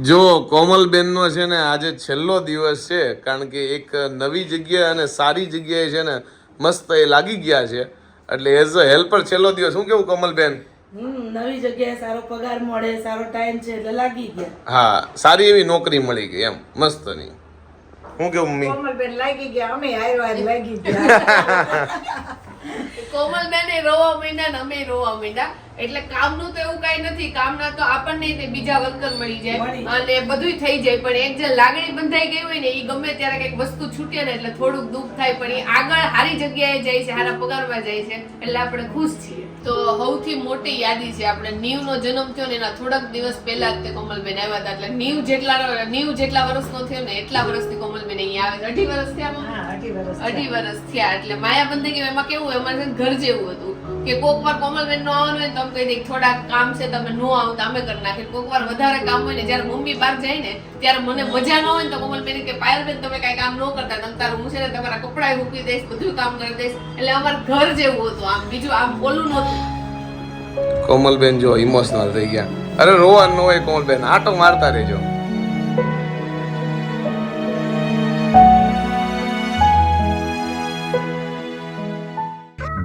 જો કોમલબેન નો છે ને આજે છેલ્લો દિવસ છે, કારણ કે એક નવી જગ્યાએ અને સારી જગ્યાએ છે ને મસ્ત એ લાગી ગયા છે, એટલે એઝ અ હેલ્પર છેલ્લો દિવસ. શું કેવું કોમલબેન? નવી જગ્યાએ સારો પગાર મળે, સારો ટાઈમ છે એટલે લાગી ગયા. હા, સારી એવી નોકરી મળી ગઈ એમ મસ્ત ની. શું કેવું મમ્મી? કોમલબેન લાગી ગયા, અમે આવ્યા લાગી ગયા. કોમલબેન એ રોવા માંડ્યા ને અમે રોવા માંડ્યા. એટલે કામનું તો એવું કઈ નથી, કામના તો આપણને બીજા વર્કર મળી જાય અને બધું થઈ જાય, પણ એક જે લાગણી બંધાઈ ગઈ હોય ને એ ગમે ત્યારે કઈક વસ્તુ છૂટે ને એટલે થોડુંક દુઃખ થાય, પણ એ આગળ સારી જગ્યાએ જાય છે, સારા પગારમાં જાય છે એટલે આપણે ખુશ છીએ. તો સૌથી મોટી યાદી છે આપણે નીવનો જન્મ થયો ને એના થોડાક દિવસ પહેલા જ તે કોમલબેન આવ્યા હતા. એટલે નીવ જેટલા વર્ષનો થયો ને એટલા વર્ષથી કોમલબેન અહીંયા આવે છે. 2.5 વર્ષ થયા. 2.5 વર્ષ થયા. એટલે માયા બંધાઈ ગઈ. એમાં કેવું અમારે ઘર જેવું હતું કે કોક વાર કોમલબેન નો આવવાનું હોય તો અમે કહી દઈએ થોડાક કામ છે તમે નો આવતા અમે કરી નાખીએ. કોક વાર વધારે કામ હોય ને જયારે મમ્મી બહાર જાય ને ત્યારે મને મજા ન હોય ને તો કોમલબેન કે પાયલબેન તમે કઈ કામ ન કરતા, તમે તારું હું છે ને તમારા કપડા મૂકી દઈશ, બધું કામ કરી દઈશ. એટલે અમારે ઘર જેવું હતું. આમ બીજું આમ બોલું નહોતું. કોમલબેન જો ઇમોશનલ થઈ ગયા. અરે રોવાનું ન હોય કોમલબેન, આટો મારતા રહેજો.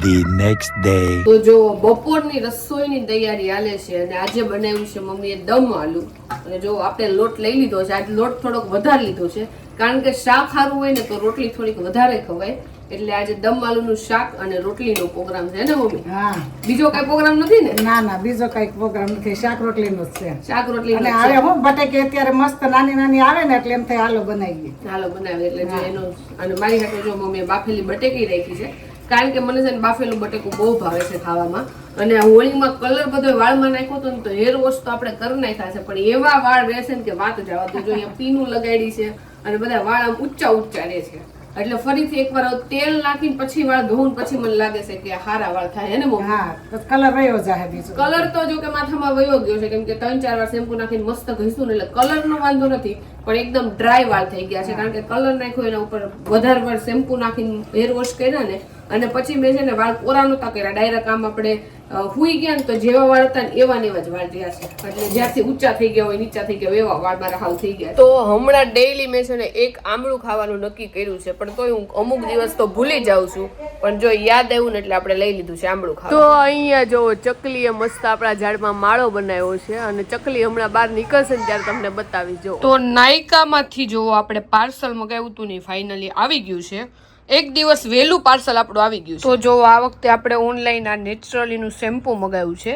The next day. તો જો બપોરની રસોઈની તૈયારી હાલે છે અને આજે બનાવ્યું છે મમ્મીએ દમ આલુ. અને જો આપણે લોટ લઈ લીધો છે. આજે લોટ થોડોક વધારે લીધો છે કારણ કે શાક સારું હોય ને તો રોટલી થોડીક વધારે ખવાય, એટલે આજે દમ આલુનું શાક અને રોટલીનો પ્રોગ્રામ છે ને મમ્મી? હા, બીજો કઈ પ્રોગ્રામ નથી ને? ના ના, બીજો કઈ પ્રોગ્રામ નથી, શાક રોટલી નો છે. શાક રોટલી અને હવે હું બટેકી અત્યારે મસ્ત નાની નાની આવે ને એટલે એમ થાય હાલો બનાવીએ. ચાલો બનાવે. એટલે જો એનો અને મારી સાથે જો મમ્મીએ બાફેલી બટેકી રાખી છે, કારણ કે મને છે ને બાફેલું બટેકું બહુ ભાવે છે ખાવામાં. અને હોળીમાં કલર બધો વાળમાં નાખ્યો હતો ને તો હેર વોશ તો આપણે કરી નાખ્યા છે, પણ એવા વાળ રહેશે ને કે વાત જવા દો. જો અહીંયા પીનું લગાડી છે અને બધા વાળ આમ ઊંચા ઊંચા રહે છે. એટલે ફરીથી એકવાર તેલ નાખીને પછી વાળ ધોવું પછી મને લાગે છે કે હારા વાળ થાય ને મમ્મી? હા, કલર વયો જાય. બીજો કલર તો જો કે માથામાં વયો ગયો છે, કેમ કે 3-4 વાર શેમ્પુ નાખીને મસ્ત ઘસીશું ને એટલે કલર નો વાંધો નથી, પણ એકદમ ડ્રાય વાળ થઈ ગયા છે કારણ કે કલર નાખ્યો એના ઉપર વધારે વાર શેમ્પુ નાખીને હેર વોશ કર્યા ને. અને પછી મેં છે ને વાળ કોરા નતા કર્યા, ડાયરેક્ટ આમ આપણે હુઈ ગયા ને તો જેવા વાળ હતા ને એવા ને એવા જ વાળ રહ્યા છે. એટલે જ્યાંથી ઊંચા થઈ ગયા હોય નીચા થઈ ગયા એવા વાળ મારા હાલ થઈ ગયા. તો હમણાં ડેઈલી મેં છે ને એક આમળું ખાવાનું નક્કી કર્યું છે, પણ તોય હું અમુક દિવસ તો ભૂલી જાઉં છું, પણ જો યાદ આવ્યું ને એટલે આપણે લઈ લીધું છે આમળું ખાવાનું. તો અહીંયા જો ચકલીએ મસ્ત આપણા ઝાડમાં માળો બનાવ્યો છે અને ચકલી હમણાં બહાર નીકળશે ને ત્યારે તમને બતાવી. જો તો નાયકામાંથી જો આપણે પાર્સલ મગાવ્યું હતું ને ફાઇનલી આવી ગયું છે. એક દિવસ વહેલું પાર્સલ આપણું આવી ગયું. તો જો આ વખતે આપણે ઓનલાઈન આ નેચરલીનું શેમ્પુ મગાવ્યું છે,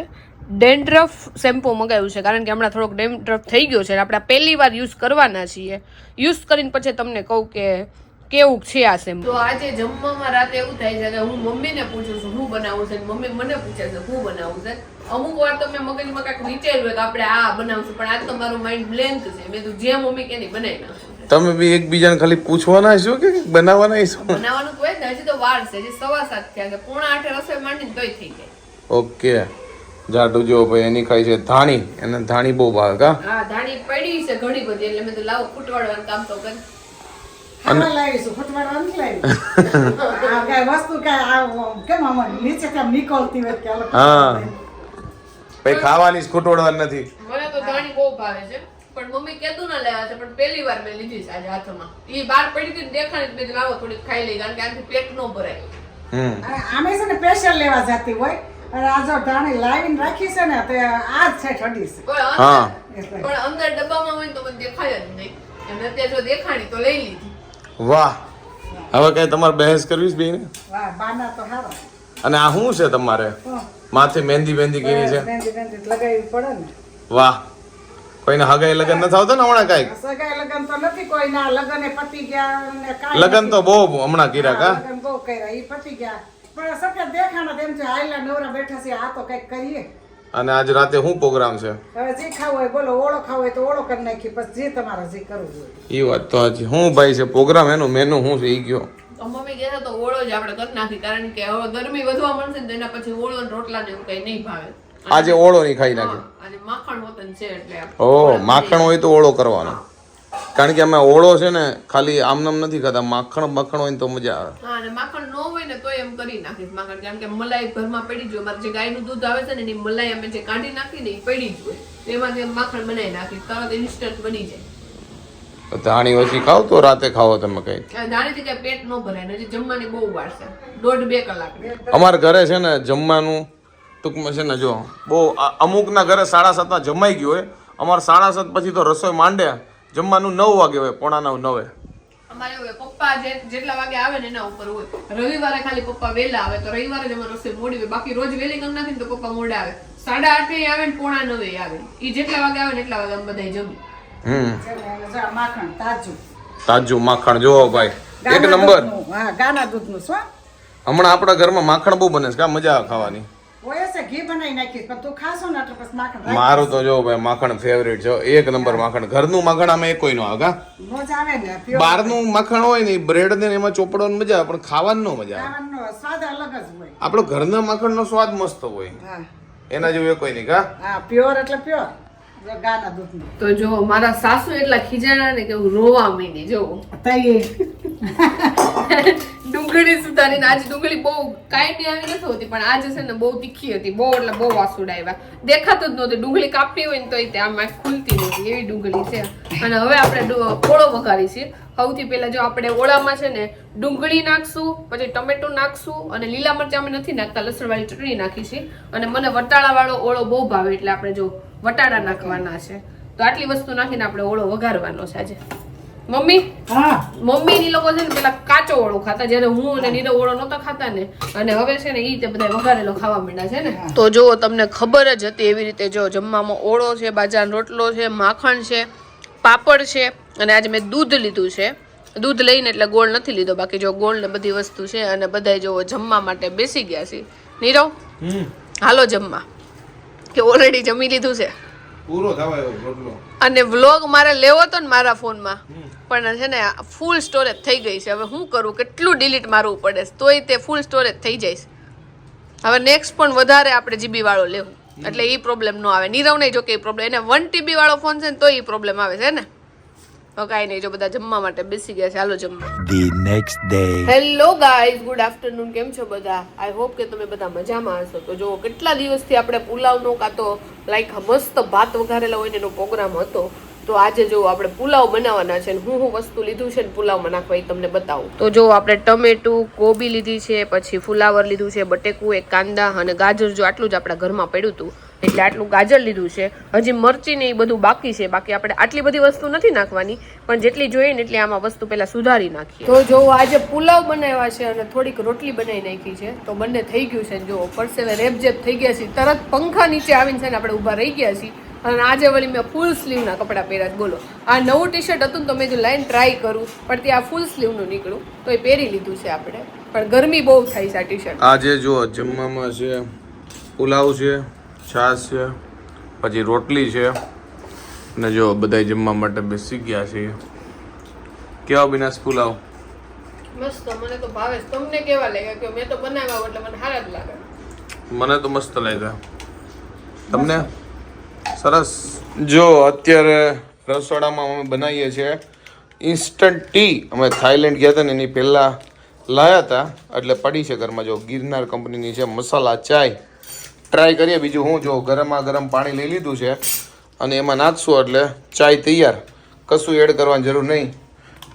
ડેન્ડ્રફ શેમ્પુ મગાવ્યું છે, કારણ કે હમણાં થોડોક ડેન્ડ્રફ થઈ ગયો છે. આપણે પહેલી વાર યુઝ કરવાના છીએ. યુઝ કરીને પછી તમને કહું કે કેવું છે આ શેમ્પુ. તો આજે જમવામાં રાતે એવું થાય છે કે હું મમ્મીને પૂછું છું શું બનાવવું છે, મમ્મી મને પૂછે છે શું બનાવવું છે. અમુક વાર તો મેં મગજમાં કાંઈક વિચાર્યું હોય કે આપણે આ બનાવશું, પણ આજ તો મારું માઇન્ડ બ્લેન્ક છે. મેં તો જે મમ્મી કે નહીં બનાવી નાખું. તમે બી એકબીજાને ખાલી પૂછવાના છો કે બનાવવાના છો? બનાવવાનું કોઈ ને, હજી તો વાર છે, હજી 7:15 થયા છે. 7:45 રસોઈ માંડીને તોય થઈ જાય. ઓકે, જાડુ જો ભાઈ એની ખાઈ છે ધાણી, એને ધાણી બહુ ભાવે કા? હા, ધાણી પડી છે ઘણી બધી, એટલે મેં તો લાવ ફૂટવાડવાનું કામ તો કરી. ખાવા લાવીશું, ફૂટવાડવા નથી લાવી. આ કઈ વસ્તુ કઈ કેમ આમ નીચે કેમ નીકળતી હોય કે હા ભાઈ ખાવાની જ ખોટોડવા નથી. મને તો ધાણી બહુ ભાવે છે, પણ મમ્મી કેદું ના લેવા છે, પણ પહેલી વાર મેં લીધી છે આજે હાથમાં. ઈ બહાર પડી હતી દેખાણી મેં લાવો થોડીક ખાઈ લઈ, કારણ કે આનાથી પેટ નો ભરાય. આમે છે ને સ્પેશિયલ લેવા જતી હોય અને આ જો ધાણી લાવીને રાખી છે ને તો આ જ છે ઠડી છે. પણ અંદર ડબ્બામાં હોય તો મને દેખાય જ નહીં, અને અત્યારે જો દેખાણી તો લઈ લીધી. વાહ, હવે કઈ તમારે બહેસ કરવી જ બેન? વાહ, બાના તો હારા. અને આ શું છે તમારે માથે મહેંદી મહેંદી કરી છે? મહેંદી લગાવવી પડે ને. વાહ, કોઈને હગાઈ લગન નથી આવતો ને હમણાં? કઈક સગાઈ લગન તો નથી કોઈના, લગન પતી ગયા ને કાઈ લગન તો બહુ હમણાં કર્યા કા? લગન બહુ કર્યા, ઈ પતી ગયા, પણ સકે દેખાણા તેમ છે આયલા નવરા બેઠા છે, આ તો કઈક કરીએ. અને આજ રાતે શું પ્રોગ્રામ છે? હવે જે ખાવું હોય બોલો, ઓળો ખાવો હોય તો ઓળો કરી નાખી, પછી જે તમારે જે કરવું હોય. એ વાત તો હજી શું ભાઈ છે પ્રોગ્રામ, એનું મેનુ શું છે ઈ ગયો? મમ્મી કહે તો ઓળો જ આપણે કરી નાખી, કારણ કે હવે ગરમી વધવા મળશે ને તો એના પછી ઓળો ને રોટલા ને એવું કઈ નહીં ભાવે. આજે ઓળો નહીં ખાઈ નાખે? અને માખણ વતન છે એટલે ઓ માખણ હોય તો ઓળો કરવાનો. કારણ કે અમે ઓળો છે ને ખાલી આમનામ નથી ખાતા, માખણ હોય ને તો મજા આવે. હા, અને માખણ ન હોય ને તોય એમ કરી નાખીશ માખણ, કારણ કે મલાઈ ઘરમાં પડી જ હોય. મારે જે ગાયનું દૂધ આવે છે ને એની મલાઈ અમે જે કાઢી નાખી ને એ પડી જ હોય, એમાંથી માખણ બનાવી નાખીશ, તરત ઇન્સ્ટન્ટ બની જાય. ધાણી ઓછી ખાવ તો રાતે ખાવો તમે કઈ? દાણીથી કઈ પેટ ન ભરાય ને, હજી જમવાની બહુ વાર છે, 1.5-2 કલાક. અમારા ઘરે છે ને જમવાનું ટૂંકમાં છે ને જો બહુ અમુકના ઘરે 7:30 જમાઈ ગયું હોય, અમારે 7:30 પછી તો રસોઈ માંડે જમવાનું 9 વાગે હોય, 8:45. અમારે એવું હોય, પપ્પા જેટલા વાગે આવે ને એના ઉપર હોય. રવિવારે ખાલી પપ્પા વહેલા આવે તો રવિવારે જ અમારે રસોઈ મોડી હોય, બાકી રોજ વહેલી કરી નાખીને તો પપ્પા મોડા આવે. 8:30 આવે ને 8:45 આવે, એ જેટલા વાગે આવે ને એટલા વાગે અમે બધા જમી. માખણ તાજું તાજું માખણ જોવો ભાઈ, એક નંબર. હા, ગાના દૂધનું શું હમણાં આપણા ઘરમાં માખણ બહુ બને છે, કા મજા આવે ખાવાની. હોય છે, ઘી બનાવી નાખીશ પણ તું ખાશો ને એટલે પછી માખણ મારું તો જો ભાઈ માખણ ફેવરેટ છે, એક નંબર માખણ. ઘરનું માખણ આમાં એક કોઈ નો આવે, કા મજા આવે ને pure બહારનું માખણ હોય ને બ્રેડ ને એમાં ચોપડવાની મજા આવે, પણ ખાવાનું નો મજા આવે. ખાવાનો સ્વાદ અલગ જ હોય. આપણો ઘરના માખણનો સ્વાદ મસ્ત હોય, હા એના જેવું કોઈ નહીં, કા હા, પ્યોર એટલે પ્યોર ગાના દૂધનું. તો જો મારા સાસુ એટલા ખીજાણા ને કે હું રોવા માંડી. જો ડુંગળી સુધારીને, આજે ડુંગળી બહુ કાંઈ આવી નથી હોતી, પણ આજે છે ને બહુ તીખી હતી, બહુ એટલે બહુ વાસુડા આવ્યા, દેખાતું જ નહોતું. ડુંગળી કાપી હોય ને તો આમાં ખુલતી નથી એવી ડુંગળી છે. અને હવે આપણે ઓળો વઘારી છીએ. સૌથી પહેલા જો આપણે ઓળામાં છે ને ડુંગળી નાખશું, પછી ટમેટું નાખશું, અને લીલા મરચાં અમે નથી નાખતા, લસણવાળી ચટણી નાખી છે. અને મને વટાળાવાળો ઓળો બહુ ભાવે, એટલે આપણે જો વટાણા નાખવાના છે. તો આટલી વસ્તુ નાખીને આપણે ઓળો વઘારવાનો છે આજે. મમ્મી મમ્મી લોકો છે ને પેલા કાચો ઓળો ખાતા, જયારે હું અને નીરવ ઓળો નહોતા ખાતા ને, અને હવે છે ને એ રીતે બધા વઘારેલો ખાવા માંડ્યા છે ને. તો જો તમને ખબર જ હતી એવી રીતે જો જમવામાં ઓળો છે, બાજરાનો રોટલો છે, માખણ છે, પાપડ છે, અને આજે મેં દૂધ લીધું છે. દૂધ લઈને એટલે ગોળ નથી લીધો, બાકી જો ગોળ ને બધી વસ્તુ છે. અને બધા જો જમવા માટે બેસી ગયા છે. નીરવ હાલો જમવા, કે ઓલરેડી જમી લીધું છે? પૂરો થવા એવો રોટલો. અને વ્લોગ મારે લેવો તો ને મારા ફોનમાં, પણ છે ને ફૂલ સ્ટોરેજ થઈ ગઈ છે. હવે શું કરું, કેટલું ડિલીટ મારવું પડે, તોય તે ફૂલ સ્ટોરેજ થઈ જાય. હવે નેક્સ્ટ પણ વધારે આપણે જીબી વાળો લેવું, એટલે એ પ્રોબ્લેમ ન આવે. નીરવ નહીં, જો કે એ પ્રોબ્લેમ, એને 1 TB વાળો ફોન છે ને તો એ પ્રોબ્લેમ આવે છે ને. તો કાંઈ નહીં, જો બધા જમવા માટે બેસી ગયા છે, હાલો જમવા. The next day. Hello guys, good afternoon. કેમ છો બધા? આઈ હોપ કે તમે બધા મજામાં હશો. તો જો કેટલા દિવસથી આપણે પુલાવનો કાં તો લાઈક મસ્ત ભાત વઘારેલા હોય ને એનો પ્રોગ્રામ હતો. તો આજે જો આપણે પુલાવ બનાવવાના છે, હું વસ્તુ લીધું છે ને પુલાવમાં નાખવા એ તમને બતાવું. તો જો આપણે ટમેટું, કોબી લીધી છે, પછી ફુલાવર લીધું છે, બટેકું, એક કાંદા અને ગાજર. જો આટલું જ આપણા ઘરમાં પડ્યું હતું એટલે આટલું ગાજર લીધું છે. હજી મરચી ને એ બધું બાકી છે, બાકી આપણે આટલી બધી વસ્તુ નથી નાખવાની, પણ જેટલી જોઈએ ને એટલી આમાં વસ્તુ પહેલા સુધારી નાખીએ. તો જો આજે પુલાવ બનાવ્યા છે અને થોડીક રોટલી બનાવી નાખી છે, તો બંને થઈ ગયું છે. જો પરસેવે રેપઝેપ થઈ ગયા છે, તરત પંખા નીચે આવીને છે ને આપણે ઊભા રહી ગયા છીએ. અને આજે વળી મેં ફૂલ સ્લીવના કપડાં પહેર્યા. બોલો, આ નવું ટી શર્ટ હતું ને તો મેં જો લાઈન ટ્રાય કરું, પણ ત્યાં ફૂલ સ્લીવનું નીકળું તો એ પહેરી લીધું છે આપણે. પણ ગરમી બહુ થાય છે આ ટી શર્ટ. આજે જો જમવામાં છે પુલાવ છે, છાશ છે, પછી રોટલી છે, ને જો બધા જમવા માટે બેસી ગયા છે. કેવા બિનાસ પુલાવ? મસ્ત, મને તો ભાવે. તમને કેવા લાગ્યા? કે મેં તો બનાવ્યા એટલે મને સારા જ લાગે. મને તો મસ્ત લાગ્યા. તમને? સરસ. જો અત્યારે રસોડામાં અમે બનાવીએ છીએ ઇન્સ્ટન્ટ ટી. અમે થાઈલેન્ડ ગયા હતા ને એની પહેલાં લાવ્યા હતા, એટલે પડી છે ઘરમાં. જો ગિરનાર કંપનીની છે મસાલા ચાય, ટ્રાય કરીએ. બીજું હું જો ગરમા ગરમ પાણી લઈ લીધું છે અને એમાં નાખશું એટલે ચાય તૈયાર. કશું એડ કરવાની જરૂર નહીં.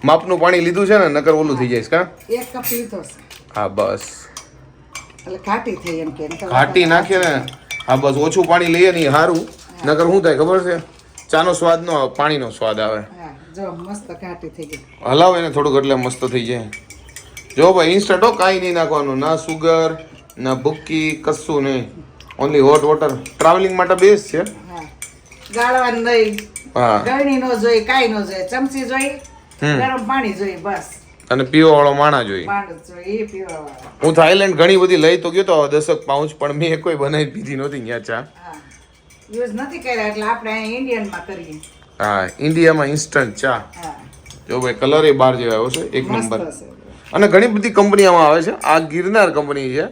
માપનું પાણી લીધું છે ને, નકર ઓલું થઈ જાય. કા 1 કપ લીધો છે, હા બસ. એટલે ઘાટી થઈ એમ કે ઘાટી નાખીએ ને, હા બસ. ઓછું પાણી લઈએ ને સારું, નકર શું થાય ખબર છે? ચાનો સ્વાદ નો આવે, પાણીનો સ્વાદ આવે. હા, જો મસ્ત ઘાટી થઈ ગઈ. હલાવો એને થોડુંક એટલે મસ્ત થઈ જાય. જો ભાઈ ઇન્સ્ટન્ટ હો, કાંઈ નહીં નાખવાનું, ના સુગર ના ભૂક્કી, કશું નહીં. Only hot water. ટ્રાવેલિંગ માટે બેસ્ટ છે. હા, ગાળવાનું નહીં, હા, ગળણી નો જોઈ, કાઈ નો જોઈ, ચમચી જોઈ, ગરમ પાણી જોઈ, બસ. અને પીવા વાળો માણા જોઈએ. પાણી જોઈ, એ પીવા વાળો. હું થાઈલેન્ડ ઘણી બધી લઈ તો ગયો તો 10 પાઉચ, પણ મેં કોઈ બનાવી પીધી નહોતી ત્યાં ચા. હા, યુઝ નથી કર્યા એટલે આપણે અહીંયા ઇન્ડિયનમાં કરીએ. હા, ઇન્ડિયામાં ઇન્સ્ટન્ટ ચા. હા, જો ભાઈ કલર એ બહાર જેવા આવ્યો છે, એક મસ્ત નંબર. હશે. અને ઘણી બધી કંપનીઓમાં આવે છે. આ ગિરનાર કંપની છે,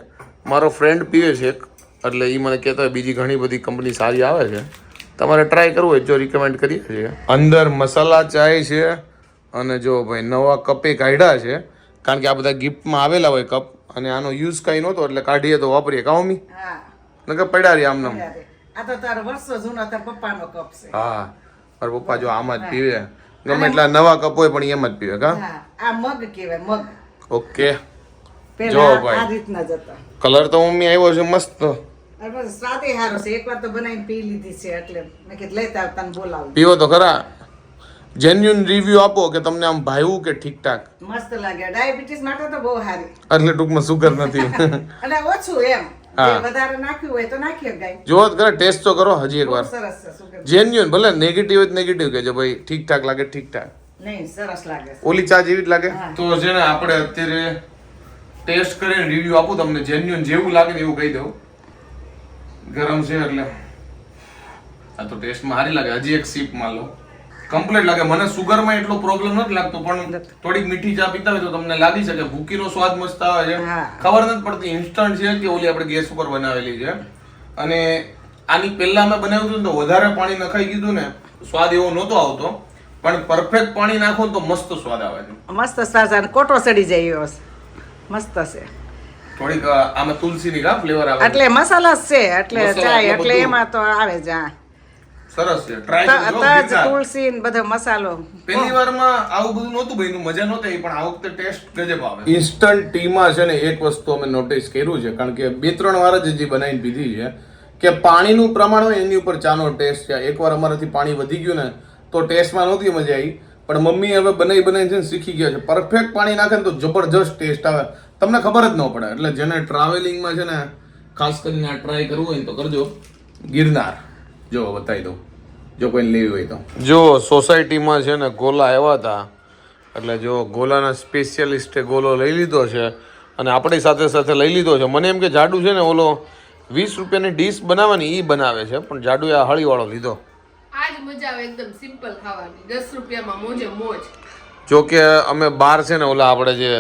મારો ફ્રેન્ડ પીવે છે એક, એટલે એ મને કહેતા હોય બીજી ઘણી બધી કંપની સારી આવે છે. તમારે ટ્રાય કરવું હોય જો રિકમેન્ડ કરીએ છીએ. અંદર મસાલા ચાય છે અને જો ભાઈ નવા કપે કાઢ્યા છે કારણ કે આ બધા ગિફ્ટમાં આવેલા હોય કપ અને આનો યુઝ કઈ નહોતો એટલે કાઢીએ તો વાપરીએ કા મમ્મી? હા નકર પડ્યા રહી આમ નામ. આ તો તારો વર્ષો જૂનો તાર પપ્પાનો કપ છે. હા મારા પપ્પા જો આમાં જ પીવે ગમે એટલા નવા કપ હોય પણ એમ જ પીવે કા? હા આ મગ કહેવાય મગ. ઓકે પેલા જો ભાઈ. આ રીતના જ હતા. કલર તો મમ્મી આવ્યો છે મસ્ત. અને પછી સ્વાદે સારો છે. એકવાર તો બનાવીને પી લીધી છે એટલે મેં કીધું લેતા આવ તને બોલાવું. પીવો તો ખરા. જેન્યુન રિવ્યુ આપો કે તમને આમ ભાવ્યું કે ઠીકઠાક. મસ્ત લાગે. ડાયાબિટીસ માટે તો બહુ સારી. એટલે ટૂંકમાં સુગર નથી. અને ઓછું એમ. હા. જે વધારે નાખ્યું હોય તો નાખીએ ગાય. જો ખરા ટેસ્ટ તો કરો હજી એક બહુ વાર. સરસ છે સુગર. જેન્યુન ભલે નેગેટિવ હોય નેગેટિવ કહેજો ભાઈ ઠીકઠાક લાગે ઠીકઠાક. નહીં સરસ લાગે છે. ઓલી ચા જેવી જ લાગે. હા. તો છે ને આપણે અત્યારે ટેસ્ટ કરીને રિવ્યુ આપું તમને જેન્યુન જેવું લાગે ને એવું કહી દઉં. ગરમ છે એટલે આ તો ટેસ્ટમાં સારી લાગે. હજી એક સીપ માં લો. કમ્પ્લીટ લાગે. મને સુગરમાં એટલો પ્રોબ્લેમ નથી લાગતો પણ થોડીક મીઠી ચા પીતા હોય તો તમને લાગી શકે ભૂકીનો સ્વાદ મસ્ત આવે છે. હા. ખબર નથી પડતી ઇન્સ્ટન્ટ છે કે ઓલી આપણે ગેસ ઉપર બનાવેલી છે. અને આની પહેલા અમે બનાવ્યું હતું ને તો વધારે પાણી નખાઈ ગયું ને સ્વાદ એવો નહોતો આવતો પણ પરફેક્ટ પાણી નાખો તો મસ્ત સ્વાદ આવે છે. મસ્ત સ્વાદ છે. અને કોટો ચડી જાય એવો છે. મસ્ત છે. થોડીક આમાં તુલસીની કા ફ્લેવર આવે. એટલે મસાલા જ છે એટલે મસાલા ચાય એટલે એટલે બધું. એમાં તો આવે જ. હા સરસ છે. ટ્રાય કરજો. તજ ગિરનાર. તુલસી ને બધો મસાલો. પહેલી વારમાં આવું બધું નહોતું બન્યું મજા નહોતી પણ આ વખતે ટેસ્ટ ગજબ આવે. ઇન્સ્ટન્ટ ટી માં છે ને એક વસ્તુ અમે નોટિસ કર્યું છે કારણ કે 2-3 વાર જ હજી બનાવીને પીધી છે કે પાણીનું પ્રમાણ હોય એની ઉપર ચાનો ટેસ્ટ છે. એકવાર અમારાથી પાણી વધી ગયું ને તો ટેસ્ટમાં નહોતી મજા આવી પણ મમ્મી હવે બનાવી છે ને શીખી ગયા છે. પરફેક્ટ પાણી નાખે ને તો જબરજસ્ત ટેસ્ટ આવે. તમને ખબર જ ન પડે. એટલે જેને ટ્રાવેલિંગમાં છે ને ખાસ કરીને આ ટ્રાય કરવું હોય ને તો કરજો. ગિરનાર જો બતાવી દઉં જો કોઈને લેવી હોય તો. જો સોસાયટીમાં છે ને ગોલા આવ્યા હતા એટલે જો ગોલાના સ્પેશિયલિસ્ટે ગોલો લઈ લીધો છે અને આપણી સાથે સાથે લઈ લીધો છે. મને એમ કે જાડુ છે ને ઓલો 20 રૂપિયાની ડીશ બનાવવાની એ બનાવે છે પણ જાડુએ આ હળીવાળો લીધો. આજ મજા આવે એકદમ સિમ્પલ ખાવાની 10 રૂપિયામાં મોજે મોજ. જો કે અમે બહાર છે ને ઓલા આપણે જે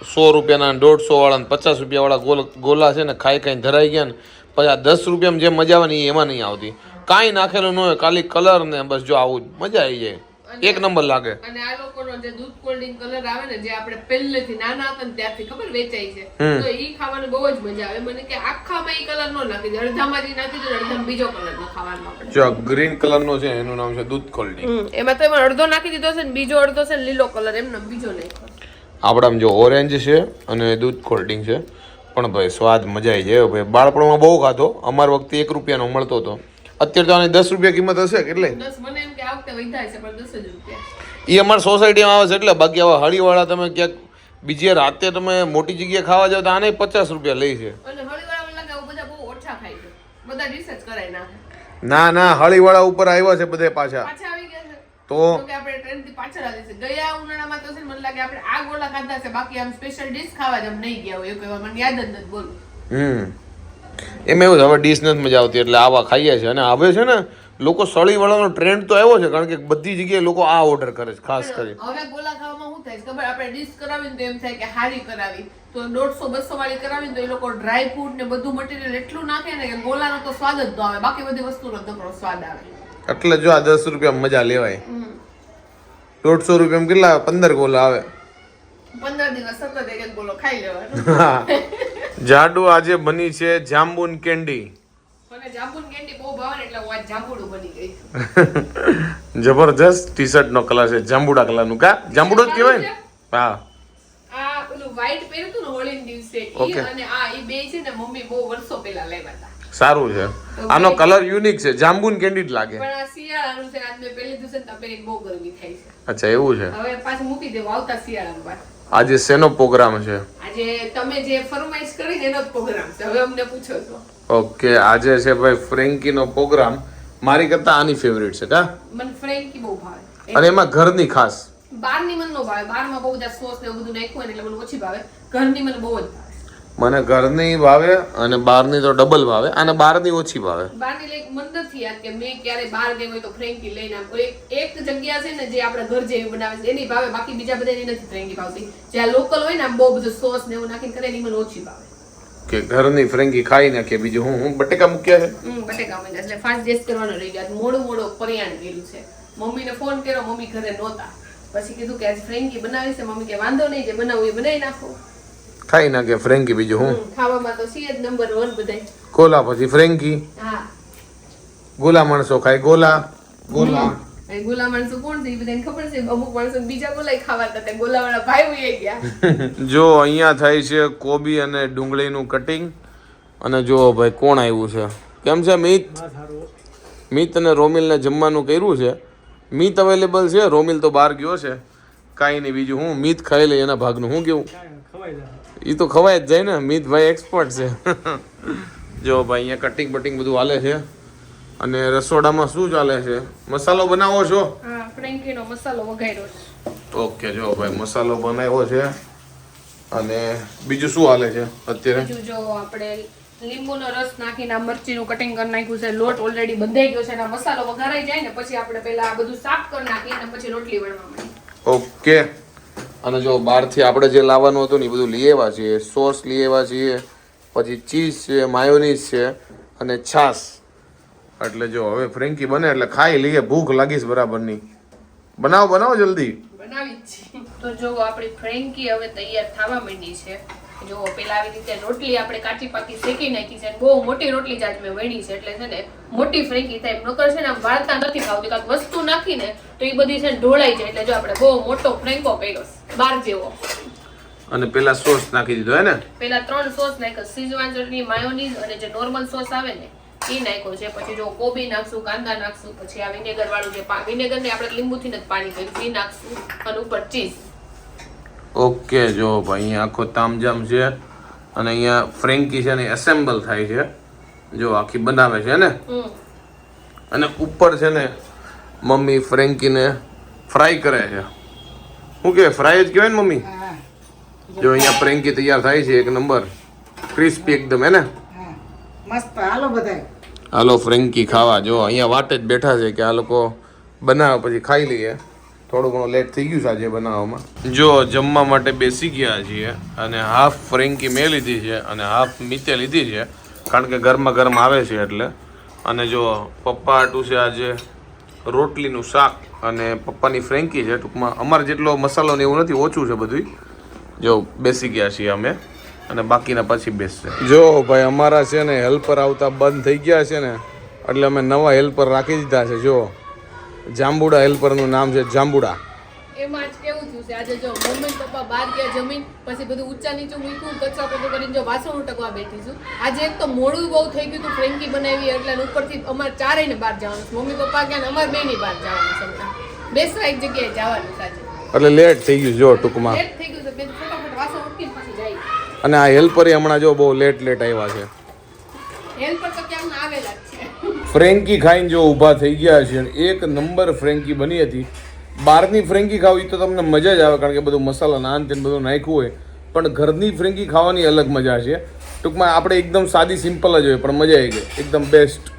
100 રૂપિયાના 150 વાળા ને 50 રૂપિયા વાળા ગોલા છે ને ખાઈ ખાઈને ધરાઈ ગયા ને પછી આ 10 રૂપિયામાં જે મજા આવે ને એમાં નહીં આવતી. કાંઈ નાખેલું ન હોય ખાલી કલર ને બસ જો આવું મજા આવી જાય. એક નંબર લાગે. અને આ લોકોનો જે દૂધ કોલ્ડ ડ્રિંક કલર આવે ને જે આપણે પહેલેથી નાના હતા ને ત્યારથી ખબર વેચાય છે તો ઈ ખાવાની બહુ જ મજા આવે. મને કે આખામાં ઈ કલર નો નાખી દે અડધામાં ઈ નાખી દે અડધામાં બીજો કલર નો ખાવાનો આપણે. જો ગ્રીન કલર નો છે એનું નામ છે દૂધ કોલ્ડ ડ્રિંક. એમાં તો એમાં અડધો નાખી દીધો છે ને બીજો અડધો છે લીલો કલર એમને બીજો નાખ્યો. આપણામાં જો ઓરેન્જ છે અને દૂધ કોલ્ડ ડ્રિંક છે પણ ભાઈ સ્વાદ મજા આવી જાય ભાઈ. બાળપણમાં બહુ ખાધો. અમાર વખતે 1 રૂપિયાનો મળતો હતો. અત્યારે તો આની 10 રૂપિયા કિંમત હશે કેટલે? 10 મને એમ કે આ વખતે વધારે છે પણ 10 જ રૂપિયા. એ અમારી સોસાયટીમાં આવે છે એટલે બાકી આવા હળીવાળા તમે ક્યાંક બીજી રાતે તમે મોટી જગ્યાએ ખાવા જાવ તો આને 50 રૂપિયા લે છે. અને હળીવાળા મને લાગે બધા બહુ ઓછા ખાય છે. બધા રિસર્ચ કરાય નાખે. ના હળીવાળા ઉપર આવ્યા છે બધે પાછા. પાછા આવી ગયા છે. તો કે આપણે ટ્રેન થી પાછળ આવી છે. ગયા ઉનાળામાં તો છે મને લાગે આપણે આ ગોળા ખાધા છે બાકી આમ સ્પેશિયલ ડીશ ખાવા જ આમ નહીં ગયા હોય એવું કહેવા મને યાદ જ નથી બોલું. એમ એવું હવે ડીશ નથી મજા આવતી એટલે આવા ખાઈએ છે. અને હવે છે ને લોકો સળીવાળાનો ટ્રેન્ડ તો આવ્યો છે કારણ કે બધી જગ્યાએ લોકો આ ઓર્ડર કરે છે ખાસ કરી. હવે ગોલા ખાવામાં શું થાય છે ખબર આપણે ડીશ કરાવીને તો એમ થાય કે હારી કરાવી તો 150-200 વાળી કરાવીને તો એ લોકો ડ્રાય ફ્રૂટ ને બધું મટીરિયલ એટલું નાખે ને કે ગોલાનો તો સ્વાદ જ ન આવે બાકી બધી વસ્તુનો તકડો સ્વાદ આવે. એટલે જો આ 10 રૂપિયા મજા લેવાય. 150 રૂપિયામાં કેટલા 15 ગોલા આવે. 15 દિવસ સતત એક ગોલો ખાઈ લેવાનો. જાડુ આજે બની છે જાંબુન કેન્ડી. મને જાંબુન કેન્ડી બહુ ભાવે ને એટલે હું આજ જાંબુડું બની ગઈ છું. જબરજસ્ત ટી શર્ટ નો કલર છે જાંબુડા કલર નું કા જાંબુડો જ કહેવાય ને. હા આ પેલું વ્હાઈટ પહેર્યું હતું ને હોળીના દિવસે ઈ અને આ ઈ બે છે ને મમ્મી બહુ વર્ષો પહેલા લાવ્યા હતા. સારું છે. આનો કલર યુનિક છે જાંબુન કેન્ડી જ લાગે. પણ આ શિયાળાનું છે આજ મેં પહેલી દિવસે ને પહેરી બહુ ગરમી થાય છે. અચ્છા એવું છે. હવે પાછું મૂકી દેવું આવતા શિયાળામાં. આજે શેનો પ્રોગ્રામ છે? આજે તમે જે ફરમાઈશ કરી એનો જ પ્રોગ્રામ છે. હવે અમને પૂછો છો. ઓકે આજે છે ભાઈ ફ્રેન્કી નો પ્રોગ્રામ. મારી કરતા આની ફેવરિટ છે કા? મને ફ્રેન્કી બહુ ભાવે. અને એમાં ઘરની ખાસ. બહારની મને નો ભાવે. બહારમાં બહુ બધા સોસ ને એવું બધું નાખ્યું હોય ને એટલે મને ઓછી ભાવે. ઘરની મને બહુ જ ભાવે. મને ઘરની ભાવે અને બહારની તો ડબલ ભાવે અને બહારની ઓછી ભાવે. બહારની લાઈક મન નથી યાદ કે મેં ક્યારે બહાર ગઈ હોય તો ફ્રેન્કી લઈને આવું. એક જગ્યા છે ને જે આપણે ઘર જેવી બનાવે છે એની ભાવે બાકી બીજા બધા એની નથી ફ્રેન્કી ભાવતી. જે આ લોકલ હોય ને આમ બહુ બધું સોસ ને એવું નાખીને કરે એની મને ઓછી ભાવે. ઓકે, ઘરની ફ્રેન્કી ખાઈ નાખીએ. બીજું હું બટેકા મૂક્યા છે. બટેકા મંજા એટલે ફાસ્ટ ગેસ કરવાનો રહી ગયો. મોડું પરિયાણ કર્યું છે. મમ્મીને ફોન કર્યો, મમ્મી ઘરે નહોતા. પછી કીધું કે આજે ફ્રેન્કી બનાવી છે. મમ્મી કે વાંધો નહીં, જે બનાવવું એ બનાવી નાખો. ખાઈ નાખે ફ્રેન્કી. બીજું હું ખાવામાં તો છે જ નંબર 1 બધાય. ગોલા પછી ફ્રેન્કી. હા, ગોલા માણસો ખાય ગોલા. ગોલા માણસો કોણ છે એ બધાને ખબર છે. અમુક માણસો બીજા ગોલા ખાવાતા હતા. ગોલાવાળા ભાઈ ઉઈ ગયા. જો અહીંયા થાય છે કોબી અને ડુંગળીનું કટિંગ. અને જો ભાઈ કોણ આવ્યું છે. કેમ છે મિત? મિત અને રોમિલને જમવાનું કર્યું છે. મિત અવેલેબલ છે, રોમિલ તો બહાર ગયો છે. કાંઈ નહીં. બીજું હું મિત ખાઈ લે એના ભાગનું. હું કેવું? એ તો ખવાય જ જાય ને. મિત ભાઈ એક્સપર્ટ છે. જો ભાઈ અહીંયા કટિંગ બટિંગ બધું હાલે છે. અને રસોડામાં શું ચાલે છે? મસાલો બનાવો છો? હા, ફ્રેન્કીનો મસાલો વઘાર્યો છે. ઓકે, જો ભાઈ મસાલો બનાવ્યો છે. અને બીજું શું હાલે છે અત્યારે? બીજું જો આપણે લીંબુનો રસ નાખીને આ મરચીનું કટિંગ કરી નાખ્યું છે. લોટ ઓલરેડી બંધાઈ ગયો છે અને આ મસાલો વઘારાઈ જાય ને પછી આપણે પહેલા આ બધું સાફ કરી નાખીએ અને પછી રોટલી વણવા માંડીએ. ઓકે. અને જો બહારથી આપણે જે લાવવાનું હતું ને એ બધું લઈ આવ્યા છીએ. સોસ લઈ આવ્યા છીએ, પછી ચીઝ છે, માયોનીઝ છે અને છાશ. એટલે જો હવે ફ્રેન્કી બને એટલે ખાઈ લઈએ. ભૂખ લાગીશ બરાબરની. બનાવો જલ્દી. બનાવી જ છે. તો જો આપણી ફ્રેન્કી હવે તૈયાર થવા માંડી છે. જો પેલા આવી રીતે રોટલી આપણે કાચી પાકી શેકી નાખી છે. બહુ મોટી રોટલી જ આજ મેં વણી છે એટલે છે ને મોટી ફ્રેન્કી થાય. નકર છે ને આમ વાળતા નથી ખાવતી. કાંઈક વસ્તુ નાખીને તો એ બધી છે ને ઢોળાઈ જાય. એટલે જો આપણે બહુ મોટો ફ્રેન્કો કર્યો બાર જેવો. અને પેલા સોસ નાખી દીધો હે ને? પેલા 3 સોસ નાખ્યો. સીઝવાન ચટણી, માયોનીઝ અને જે નોર્મલ સોસ આવે ને એ નાખ્યો છે. પછી જો કોબી નાખશું, કાંદા નાખશું, પછી આ વિનેગર વાળું જે વિનેગર ને આપણે લીંબુથી જ પાણી કર્યું એ નાખશું અને ઉપર ચીઝ. ઓકે. જો ભાઈ અહીંયા આખો તામજામ છે. અને અહીંયા ફ્રેન્કી છે ને એસેમ્બલ થાય છે. જો આખી બનાવે છે ને. અને ઉપર છે ને મમ્મી ફ્રેન્કીને ફ્રાય કરે છે. શું કહેવાય? ફ્રાય જ કહેવાય ને મમ્મી? હા જો અહીંયા ફ્રેન્કી તૈયાર થાય છે. 1 નંબર ક્રિસ્પી એકદમ હે ને? હા મસ્ત. હાલો બધાય. હાલો ફ્રેન્કી ખાવા. જો અહીંયા વાટ જ બેઠા છે કે આ લોકો બનાવે પછી ખાઈ લઈએ. થોડું ઘણું લેટ થઈ ગયું છે આજે બનાવવામાં. જો જમવા માટે બેસી ગયા છીએ અને હાફ ફ્રેન્કી મેં લીધી છે અને હાફ મીતે લીધી છે કારણ કે ગરમા ગરમ આવે છે એટલે. અને જો પપ્પા હાટું છે આજે રોટલીનું શાક અને પપ્પાની ફ્રેન્કી છે. ટૂંકમાં અમારે જેટલો મસાલો ને એવું નથી, ઓછું છે બધું. જો બેસી ગયા છીએ અમે અને બાકીના પછી બેસશે. જો ભાઈ અમારા છે ને હેલ્પર આવતા બંધ થઈ ગયા છે ને એટલે અમે નવા હેલ્પર રાખી દીધા છે. જો જાંબુડા હેલ્પરનું નામ છે જાંબુડા. એમાં જ કેવું થયું છે આજે જો મમ્મી પપ્પા બહાર ગયા જમીન પછી બધું ઊંચા નીચું મૂક્યું કચરા પોતું કરીને જો વાસણ ઉટકવા બેઠી છું. આજે એક તો મોડું બહુ થઈ ગયું હતું ફ્રેન્કી બનાવી એટલે ઉપરથી અમારે ચારેયને બહાર જવાનું છે. મમ્મી પપ્પા ગયા ને અમારે બેની બહાર જવાનું છે. હમણાં બેસવા એક જગ્યાએ જવાનું છે આજે એટલે લેટ થઈ ગયું. જો ટૂંકમાં લેટ થઈ ગયું છે. બે ફટાફટ વાસણ ઉટકીને પછી જાય. અને આ હેલ્પર હમણાં જો બહુ લેટ આવ્યા છે. હેલ્પર તો ક્યાં આવેલા જ છે. ફ્રેન્કી ખાઈને જો ઊભા થઈ ગયા છે. 1 નંબર ફ્રેન્કી બની હતી. બહારની ફ્રેન્કી ખાવી તો તમને મજા જ આવે કારણ કે બધું મસાલા નાન તેન બધું નાખ્યું હોય. પણ ઘરની ફ્રેન્કી ખાવાની અલગ મજા છે. ટૂંકમાં આપણે એકદમ સાદી સિમ્પલ જ હોય પણ મજા આવી ગઈ. એકદમ બેસ્ટ.